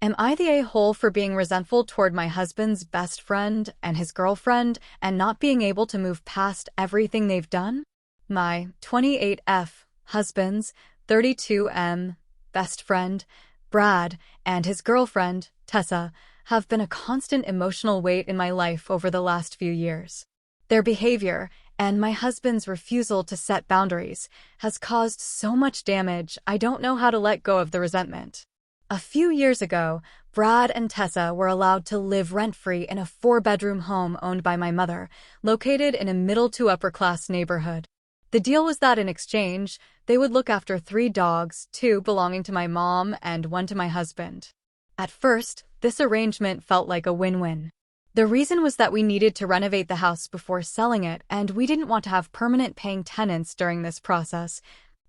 Am I the a-hole for being resentful toward my husband's best friend and his girlfriend and not being able to move past everything they've done? My 28F husband's 32M best friend, Brad, and his girlfriend, Tessa, have been a constant emotional weight in my life over the last few years. Their behavior, and my husband's refusal to set boundaries, has caused so much damage I don't know how to let go of the resentment. A few years ago, Brad and Tessa were allowed to live rent-free in a 4-bedroom home owned by my mother, located in a middle-to-upper-class neighborhood. The deal was that in exchange, they would look after 3 dogs, 2 belonging to my mom and 1 to my husband. At first, this arrangement felt like a win-win. The reason was that we needed to renovate the house before selling it, and we didn't want to have permanent paying tenants during this process.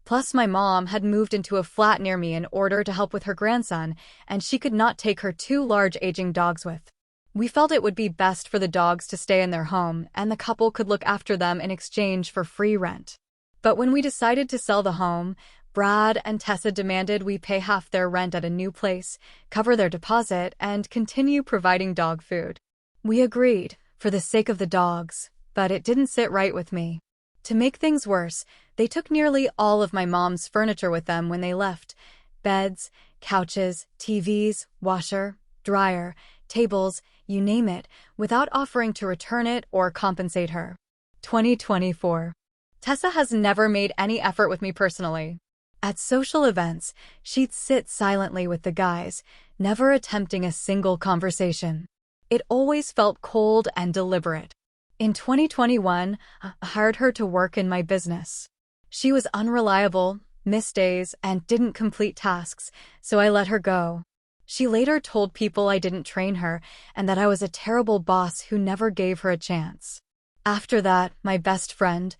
Plus, my mom had moved into a flat near me in order to help with her grandson, and she could not take her 2 large aging dogs with. We felt it would be best for the dogs to stay in their home, and the couple could look after them in exchange for free rent. But when we decided to sell the home, Brad and Tessa demanded we pay half their rent at a new place, cover their deposit, and continue providing dog food. We agreed, for the sake of the dogs, but it didn't sit right with me. To make things worse, they took nearly all of my mom's furniture with them when they left: beds, couches, TVs, washer, dryer, tables, you name it, without offering to return it or compensate her. 2024. Tessa has never made any effort with me personally. At social events, she'd sit silently with the guys, never attempting a single conversation. It always felt cold and deliberate. In 2021, I hired her to work in my business. She was unreliable, missed days, and didn't complete tasks, so I let her go. She later told people I didn't train her and that I was a terrible boss who never gave her a chance. After that, my best friend,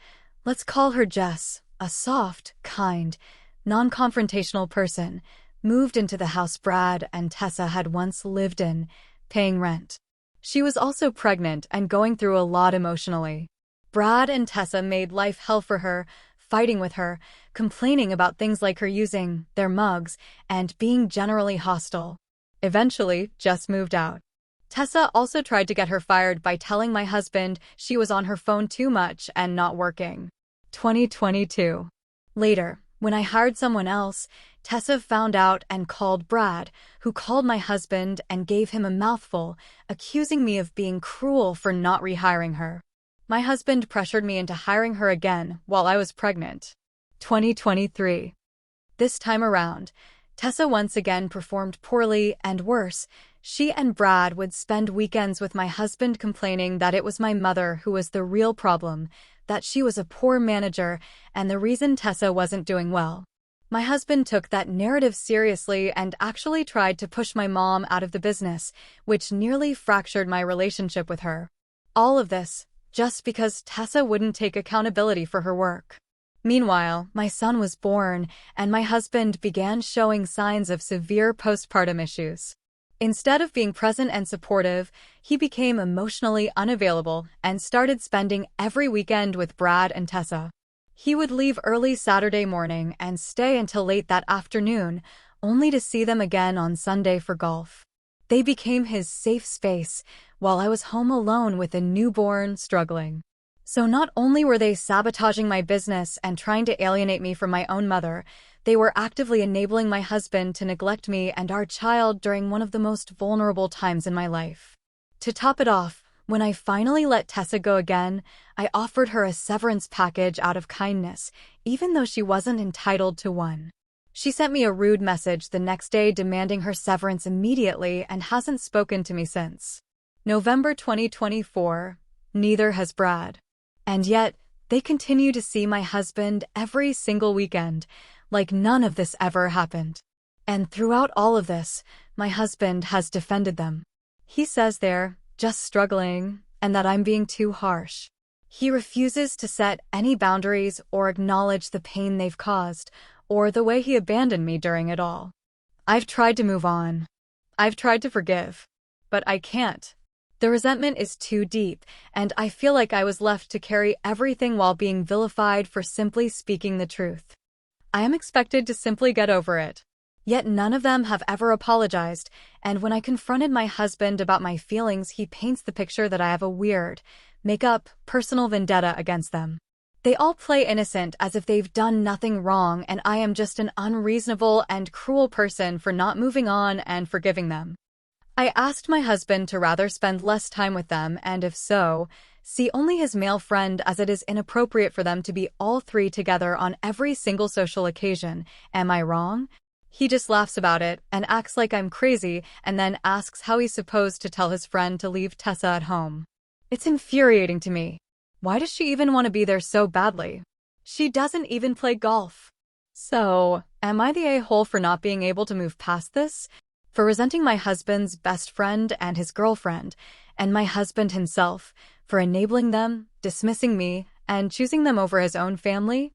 let's call her Jess, a soft, kind, non-confrontational person, moved into the house Brad and Tessa had once lived in, paying rent. She was also pregnant and going through a lot emotionally. Brad and Tessa made life hell for her, fighting with her, complaining about things like her using their mugs, and being generally hostile. Eventually, Jess moved out. Tessa also tried to get her fired by telling my husband she was on her phone too much and not working. 2022. Later, when I hired someone else, Tessa found out and called Brad, who called my husband and gave him a mouthful, accusing me of being cruel for not rehiring her. My husband pressured me into hiring her again while I was pregnant. 2023. This time around, Tessa once again performed poorly, and worse, she and Brad would spend weekends with my husband complaining that it was my mother who was the real problem, that she was a poor manager, and the reason Tessa wasn't doing well. My husband took that narrative seriously and actually tried to push my mom out of the business, which nearly fractured my relationship with her. All of this, just because Tessa wouldn't take accountability for her work. Meanwhile, my son was born, and my husband began showing signs of severe postpartum issues. Instead of being present and supportive, he became emotionally unavailable and started spending every weekend with Brad and Tessa. He would leave early Saturday morning and stay until late that afternoon, only to see them again on Sunday for golf. They became his safe space while I was home alone with a newborn struggling. So not only were they sabotaging my business and trying to alienate me from my own mother, they were actively enabling my husband to neglect me and our child during one of the most vulnerable times in my life. To top it off, when I finally let Tessa go again, I offered her a severance package out of kindness, even though she wasn't entitled to one. She sent me a rude message the next day demanding her severance immediately and hasn't spoken to me since. November 2024, neither has Brad. And yet, they continue to see my husband every single weekend, like none of this ever happened. And throughout all of this, my husband has defended them. He says they're just struggling and that I'm being too harsh. He refuses to set any boundaries or acknowledge the pain they've caused, or the way he abandoned me during it all. I've tried to move on. I've tried to forgive. But I can't. The resentment is too deep, and I feel like I was left to carry everything while being vilified for simply speaking the truth. I am expected to simply get over it. Yet none of them have ever apologized, and when I confronted my husband about my feelings, he paints the picture that I have a weird, make-up, personal vendetta against them. They all play innocent as if they've done nothing wrong, and I am just an unreasonable and cruel person for not moving on and forgiving them. I asked my husband to rather spend less time with them, and if so, see only his male friend, as it is inappropriate for them to be all three together on every single social occasion. Am I wrong? He just laughs about it and acts like I'm crazy, and then asks how he's supposed to tell his friend to leave Tessa at home. It's infuriating to me. Why does she even want to be there so badly? She doesn't even play golf. So, am I the a-hole for not being able to move past this? For resenting my husband's best friend and his girlfriend, and my husband himself, for enabling them, dismissing me, and choosing them over his own family?